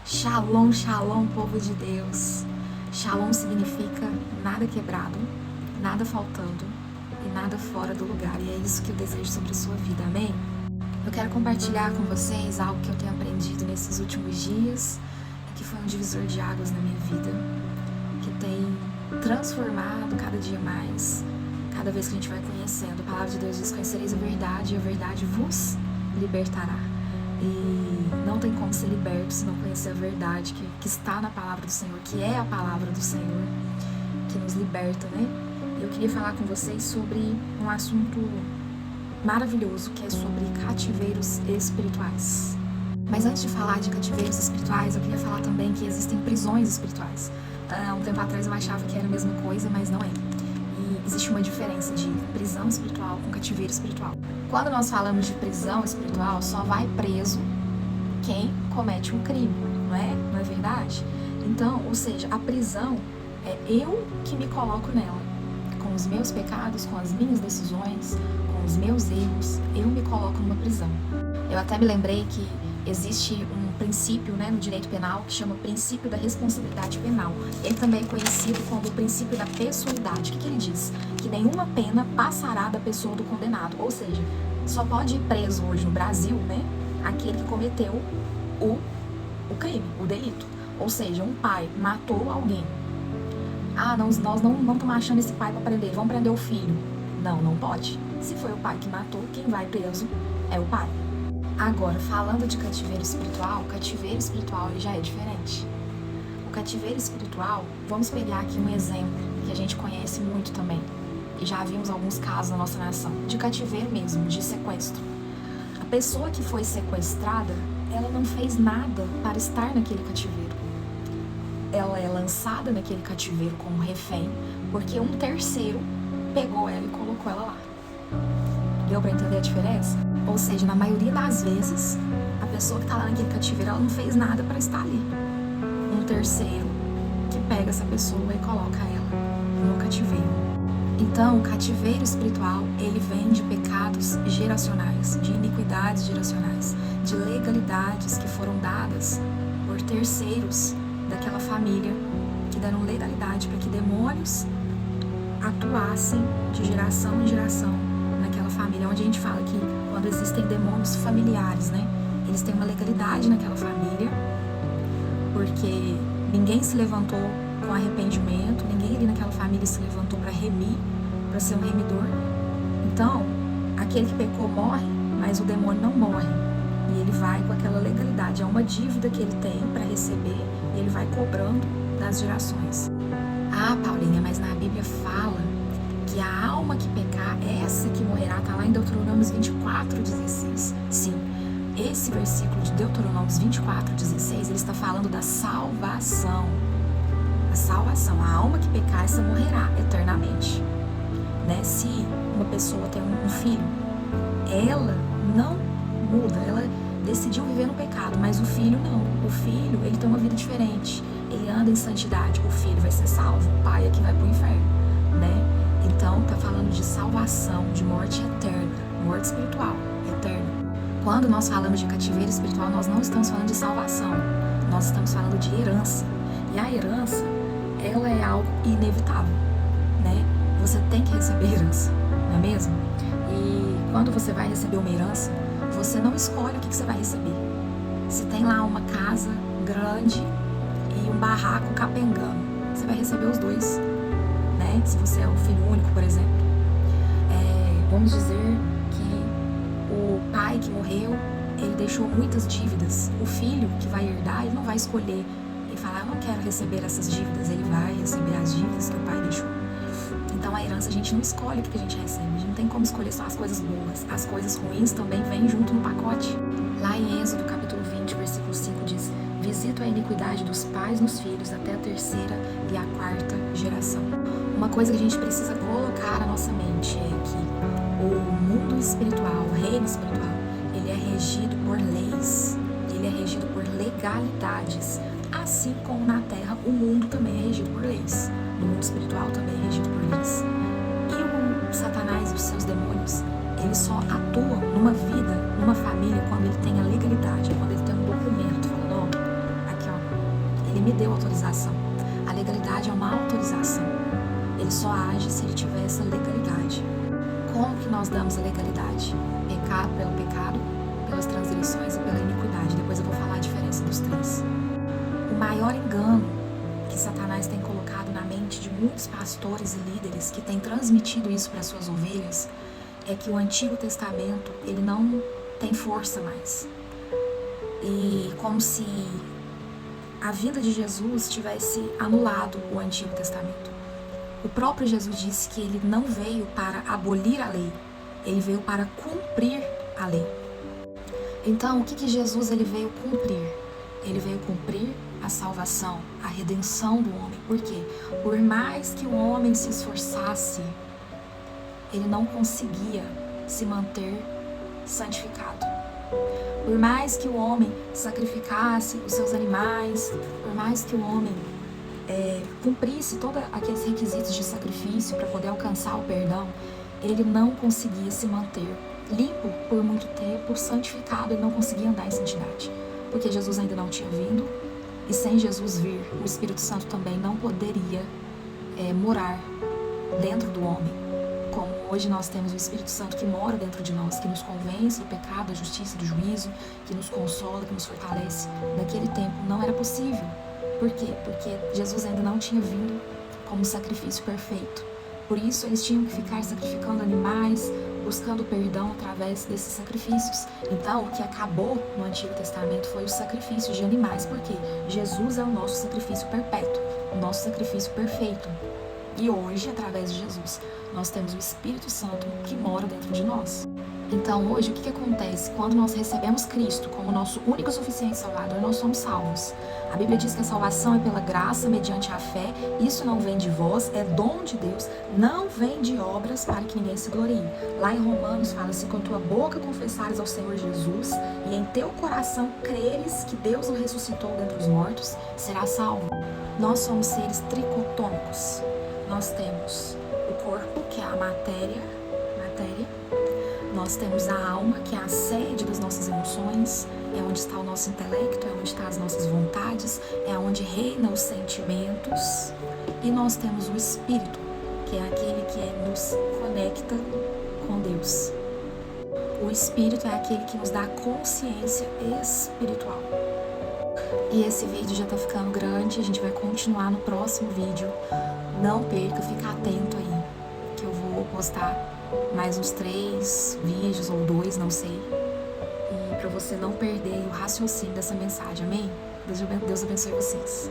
Shalom, shalom, povo de Deus. Shalom significa nada quebrado, nada faltando e nada fora do lugar. E é isso que eu desejo sobre a sua vida, amém? Eu quero compartilhar com vocês algo que eu tenho aprendido nesses últimos dias e que foi um divisor de águas na minha vida, que tem transformado cada dia mais, cada vez que a gente vai conhecendo. A palavra de Deus diz: conhecereis a verdade e a verdade vos libertará. E não tem como ser liberto se não conhecer a verdade que está na palavra do Senhor, que é a palavra do Senhor, que nos liberta, né? Eu queria falar com vocês sobre um assunto maravilhoso, que é sobre cativeiros espirituais. Mas antes de falar de cativeiros espirituais, eu queria falar também que existem prisões espirituais. Um tempo atrás eu achava que era a mesma coisa, mas não é. E existe uma diferença de prisão espiritual com cativeiro espiritual. Quando nós falamos de prisão espiritual, só vai preso quem comete um crime, não é? Não é verdade? Então, ou seja, a prisão é eu que me coloco nela. Com os meus pecados, com as minhas decisões, com os meus erros, eu me coloco numa prisão. Eu até me lembrei que existe um princípio, né, no direito penal que chama princípio da responsabilidade penal. Ele também é conhecido como o princípio da pessoalidade. O que ele diz? Que nenhuma pena passará da pessoa do condenado. Ou seja, só pode ir preso hoje no Brasil, né, aquele que cometeu o crime, o delito. Ou seja, um pai matou alguém. Nós não estamos achando esse pai para prender, vamos prender o filho. Não pode. Se foi o pai que matou, quem vai preso é o pai. Agora, falando de cativeiro espiritual, o cativeiro espiritual ele já é diferente. O cativeiro espiritual, vamos pegar aqui um exemplo que a gente conhece muito também, e já vimos alguns casos na nossa nação, de cativeiro mesmo, de sequestro. A pessoa que foi sequestrada, ela não fez nada para estar naquele cativeiro. Ela é lançada naquele cativeiro como refém, porque um terceiro pegou ela e colocou ela lá. Deu para entender a diferença? Ou seja, na maioria das vezes, a pessoa que está lá naquele cativeiro, ela não fez nada para estar ali. Um terceiro que pega essa pessoa e coloca ela no cativeiro. Então, o cativeiro espiritual, ele vem de pecados geracionais, de iniquidades geracionais, de legalidades que foram dadas por terceiros daquela família, que deram legalidade para que demônios atuassem de geração em geração naquela família, onde a gente fala que quando existem demônios familiares, né, eles têm uma legalidade naquela família, porque ninguém se levantou com arrependimento, ninguém ali naquela família se levantou para remir, para ser um remidor. Então, aquele que pecou morre, mas o demônio não morre. E ele vai com aquela legalidade, é uma dívida que ele tem para receber, e ele vai cobrando das gerações. Paulinha, mas na Bíblia fala que a alma que pecar, essa que morrerá, está lá em Deuteronômio 24:16. Sim, esse versículo de Deuteronômio 24:16, ele está falando da salvação. A salvação, a alma que pecar, essa morrerá eternamente. Né? Se uma pessoa tem um filho, ela não muda, ela decidiu viver no pecado, mas o filho não. O filho, ele tem uma vida diferente, ele anda em santidade, o filho vai ser salvo, o pai é que vai pro inferno, né? Então, tá falando de salvação, de morte eterna, morte espiritual, eterna. Quando nós falamos de cativeiro espiritual, nós não estamos falando de salvação, nós estamos falando de herança. E a herança, ela é algo inevitável, né? Você tem que receber herança, não é mesmo? E quando você vai receber uma herança, você não escolhe o que você vai receber. Se tem lá uma casa grande e um barraco capengando, você vai receber os dois, né? Se você é o filho único, por exemplo. Vamos dizer que o pai que morreu, ele deixou muitas dívidas. O filho que vai herdar, ele não vai escolher e falar: eu não quero receber essas dívidas. Ele vai receber as dívidas que o pai deixou. Então, a herança, a gente não escolhe o que a gente recebe. A gente não tem como escolher só as coisas boas. As coisas ruins também vêm junto no pacote. Lá em Êxodo, capítulo 20, versículo 5, diz: visito a iniquidade dos pais nos filhos até a terceira e a quarta geração. Uma coisa que a gente precisa colocar na nossa mente é que o mundo espiritual, o reino espiritual, ele é regido por leis. Ele é regido por legalidades. Assim como na terra, o mundo também é regido por leis. No mundo espiritual também é regido por leis. E o Satanás e os seus demônios, eles só atuam numa vida, numa família, quando ele tem a legalidade, quando ele tem um documento falando: ó, aqui ó, me deu autorização. A legalidade é uma autorização. Ele só age se ele tiver essa legalidade. Como que nós damos a legalidade? Pelo pecado, pelas transgressões e pela iniquidade. Depois eu vou falar a diferença dos três. O maior engano que Satanás tem colocado na mente de muitos pastores e líderes que têm transmitido isso para suas ovelhas é que o Antigo Testamento, ele não tem força mais. E como se a vinda de Jesus tivesse anulado o Antigo Testamento. O próprio Jesus disse que ele não veio para abolir a lei, ele veio para cumprir a lei. Então, o que Jesus ele veio cumprir? Ele veio cumprir a salvação, a redenção do homem. Por quê? Por mais que o homem se esforçasse, ele não conseguia se manter santificado. Por mais que o homem sacrificasse os seus animais, por mais que o homem cumprisse todos aqueles requisitos de sacrifício para poder alcançar o perdão, ele não conseguia se manter limpo por muito tempo, santificado, ele não conseguia andar em santidade, porque Jesus ainda não tinha vindo, e sem Jesus vir, o Espírito Santo também não poderia morar dentro do homem. Como hoje nós temos o Espírito Santo que mora dentro de nós, que nos convence do pecado, da justiça, do juízo, que nos consola, que nos fortalece. Naquele tempo não era possível. Por quê? Porque Jesus ainda não tinha vindo como sacrifício perfeito. Por isso eles tinham que ficar sacrificando animais, buscando perdão através desses sacrifícios. Então, o que acabou no Antigo Testamento foi o sacrifício de animais, porque Jesus é o nosso sacrifício perpétuo, o nosso sacrifício perfeito. E hoje, através de Jesus, nós temos o Espírito Santo que mora dentro de nós. Então, hoje, o que acontece? Quando nós recebemos Cristo como nosso único e suficiente Salvador, nós somos salvos. A Bíblia diz que a salvação é pela graça, mediante a fé. Isso não vem de vós, é dom de Deus. Não vem de obras para que ninguém se glorie. Lá em Romanos fala, se com tua boca confessares ao Senhor Jesus e em teu coração creres que Deus o ressuscitou dentre os mortos, serás salvo. Nós somos seres tricotômicos. Nós temos o corpo, que é a matéria. Nós temos a alma, que é a sede das nossas emoções, é onde está o nosso intelecto, é onde estão as nossas vontades, é onde reinam os sentimentos. E nós temos o espírito, que é aquele que nos conecta com Deus. O espírito é aquele que nos dá consciência espiritual. E esse vídeo já tá ficando grande, a gente vai continuar no próximo vídeo. Não perca, fica atento aí, que eu vou postar mais uns 3 vídeos ou 2, não sei. E para você não perder o raciocínio dessa mensagem, amém? Deus abençoe vocês.